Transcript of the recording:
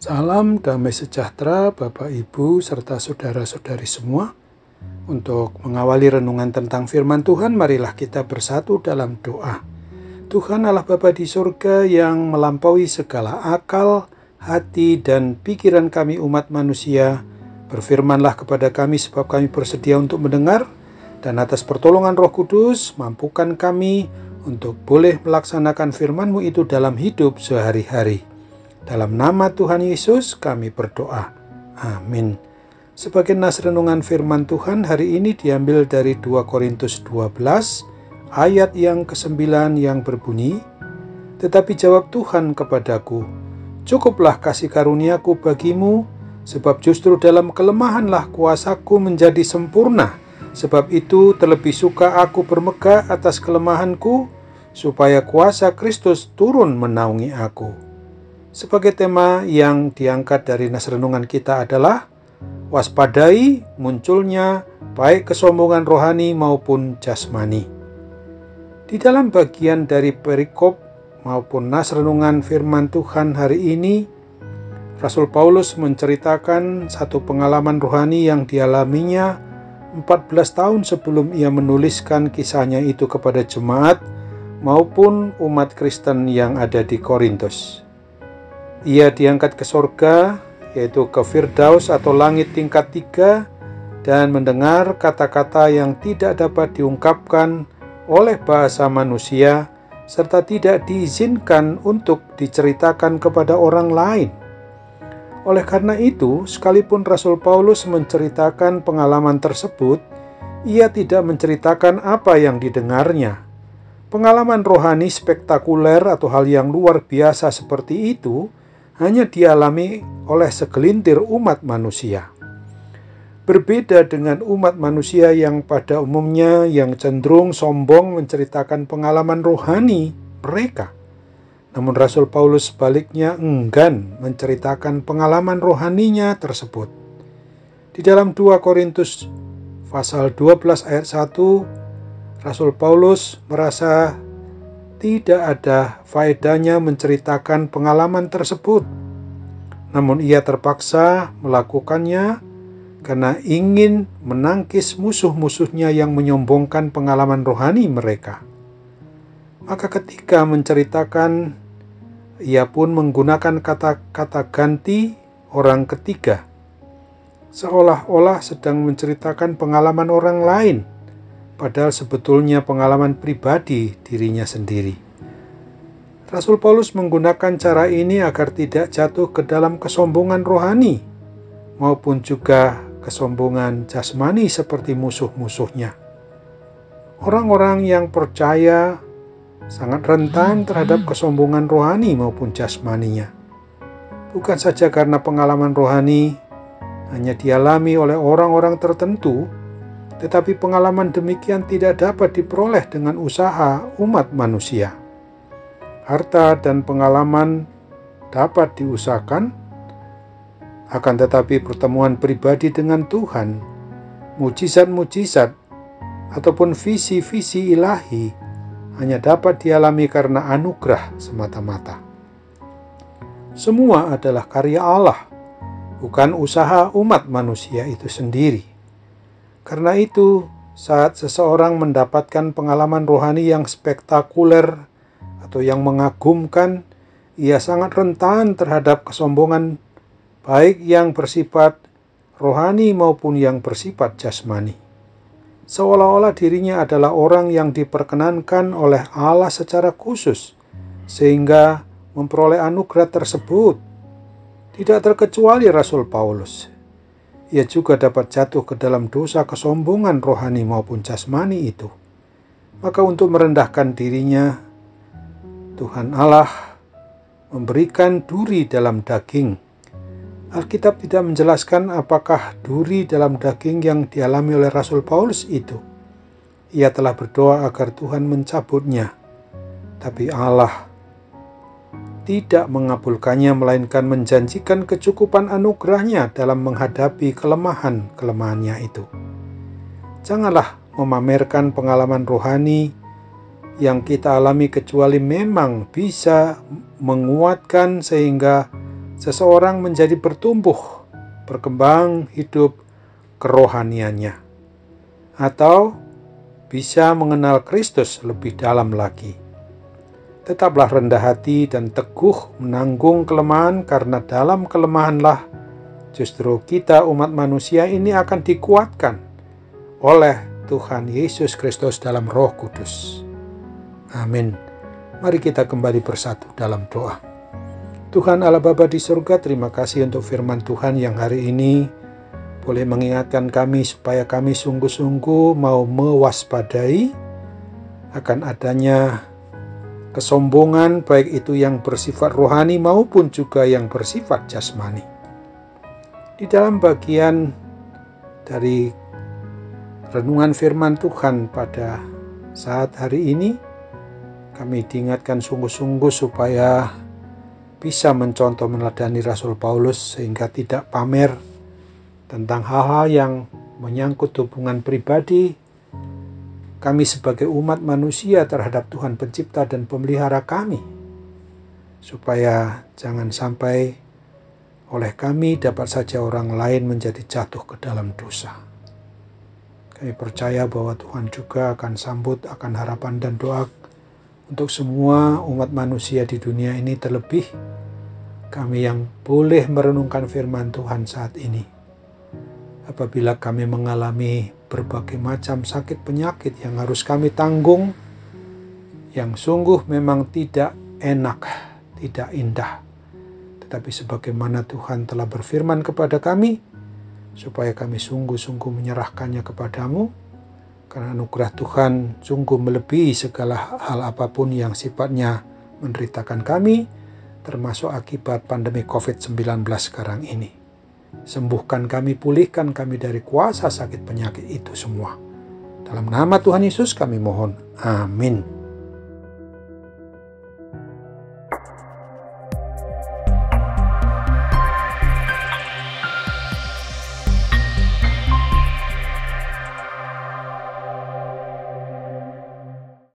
Salam damai sejahtera Bapak Ibu serta saudara-saudari semua. Untuk mengawali renungan tentang firman Tuhan, marilah kita bersatu dalam doa. Tuhan Allah Bapa di surga yang melampaui segala akal, hati, dan pikiran kami umat manusia, berfirmanlah kepada kami sebab kami bersedia untuk mendengar, dan atas pertolongan Roh Kudus, mampukan kami untuk boleh melaksanakan firman-Mu itu dalam hidup sehari-hari. Dalam nama Tuhan Yesus kami berdoa. Amin. Sebagai nas renungan firman Tuhan hari ini diambil dari 2 Korintus 12 ayat yang ke-9 yang berbunyi, "Tetapi jawab Tuhan kepadaku, cukuplah kasih karuniaku bagimu, sebab justru dalam kelemahanlah kuasaku menjadi sempurna. Sebab itu terlebih suka aku bermegah atas kelemahanku, supaya kuasa Kristus turun menaungi aku." Sebagai tema yang diangkat dari nas renungan kita adalah waspadai munculnya baik kesombongan rohani maupun jasmani. Di dalam bagian dari perikop maupun nas renungan firman Tuhan hari ini, Rasul Paulus menceritakan satu pengalaman rohani yang dialaminya 14 tahun sebelum ia menuliskan kisahnya itu kepada jemaat maupun umat Kristen yang ada di Korintus. Ia diangkat ke sorga, yaitu ke Firdaus atau langit tingkat 3, dan mendengar kata-kata yang tidak dapat diungkapkan oleh bahasa manusia, serta tidak diizinkan untuk diceritakan kepada orang lain. Oleh karena itu, sekalipun Rasul Paulus menceritakan pengalaman tersebut, ia tidak menceritakan apa yang didengarnya. Pengalaman rohani spektakuler atau hal yang luar biasa seperti itu hanya dialami oleh segelintir umat manusia. Berbeda dengan umat manusia yang pada umumnya yang cenderung sombong menceritakan pengalaman rohani mereka. Namun Rasul Paulus sebaliknya enggan menceritakan pengalaman rohaninya tersebut. Di dalam 2 Korintus pasal 12 ayat 1, Rasul Paulus merasa tidak ada faedahnya menceritakan pengalaman tersebut. Namun ia terpaksa melakukannya karena ingin menangkis musuh-musuhnya yang menyombongkan pengalaman rohani mereka. Maka ketika menceritakan, ia pun menggunakan kata-kata ganti orang ketiga, seolah-olah sedang menceritakan pengalaman orang lain, padahal sebetulnya pengalaman pribadi dirinya sendiri. Rasul Paulus menggunakan cara ini agar tidak jatuh ke dalam kesombongan rohani maupun juga kesombongan jasmani seperti musuh-musuhnya. Orang-orang yang percaya sangat rentan terhadap kesombongan rohani maupun jasmaninya. Bukan saja karena pengalaman rohani hanya dialami oleh orang-orang tertentu, tetapi pengalaman demikian tidak dapat diperoleh dengan usaha umat manusia. Harta dan pengalaman dapat diusahakan, akan tetapi pertemuan pribadi dengan Tuhan, mujizat-mujizat, ataupun visi-visi ilahi hanya dapat dialami karena anugerah semata-mata. Semua adalah karya Allah, bukan usaha umat manusia itu sendiri. Karena itu, saat seseorang mendapatkan pengalaman rohani yang spektakuler atau yang mengagumkan, ia sangat rentan terhadap kesombongan, baik yang bersifat rohani maupun yang bersifat jasmani. Seolah-olah dirinya adalah orang yang diperkenankan oleh Allah secara khusus, sehingga memperoleh anugerah tersebut. Tidak terkecuali Rasul Paulus. Ia juga dapat jatuh ke dalam dosa kesombongan rohani maupun jasmani itu. Maka untuk merendahkan dirinya, Tuhan Allah memberikan duri dalam daging. Alkitab tidak menjelaskan apakah duri dalam daging yang dialami oleh Rasul Paulus itu. Ia telah berdoa agar Tuhan mencabutnya. Tapi Allah tidak mengabulkannya, melainkan menjanjikan kecukupan anugerahnya dalam menghadapi kelemahan-kelemahannya itu. Janganlah memamerkan pengalaman rohani yang kita alami kecuali memang bisa menguatkan sehingga seseorang menjadi bertumbuh, berkembang hidup kerohaniannya, atau bisa mengenal Kristus lebih dalam lagi. Tetaplah rendah hati dan teguh menanggung kelemahan, karena dalam kelemahanlah justru kita umat manusia ini akan dikuatkan oleh Tuhan Yesus Kristus dalam Roh Kudus. Amin. Mari kita kembali bersatu dalam doa. Tuhan Allah Bapa di surga, terima kasih untuk firman Tuhan yang hari ini boleh mengingatkan kami supaya kami sungguh-sungguh mau mewaspadai akan adanya kesombongan, baik itu yang bersifat rohani maupun juga yang bersifat jasmani. Di dalam bagian dari renungan firman Tuhan pada saat hari ini, kami diingatkan sungguh-sungguh supaya bisa mencontoh meneladani Rasul Paulus, sehingga tidak pamer tentang hal-hal yang menyangkut hubungan pribadi kami sebagai umat manusia terhadap Tuhan Pencipta dan Pemelihara kami, supaya jangan sampai oleh kami dapat saja orang lain menjadi jatuh ke dalam dosa. Kami percaya bahwa Tuhan juga akan sambut akan harapan dan doa untuk semua umat manusia di dunia ini, terlebih kami yang boleh merenungkan firman Tuhan saat ini. Apabila kami mengalami berbagai macam sakit penyakit yang harus kami tanggung, yang sungguh memang tidak enak, tidak indah. Tetapi sebagaimana Tuhan telah berfirman kepada kami, supaya kami sungguh-sungguh menyerahkannya kepadamu, karena anugerah Tuhan sungguh melebihi segala hal apapun yang sifatnya menderitakan kami, termasuk akibat pandemi COVID-19 sekarang ini. Sembuhkan kami, pulihkan kami dari kuasa sakit penyakit itu semua. Dalam nama Tuhan Yesus kami mohon. Amin.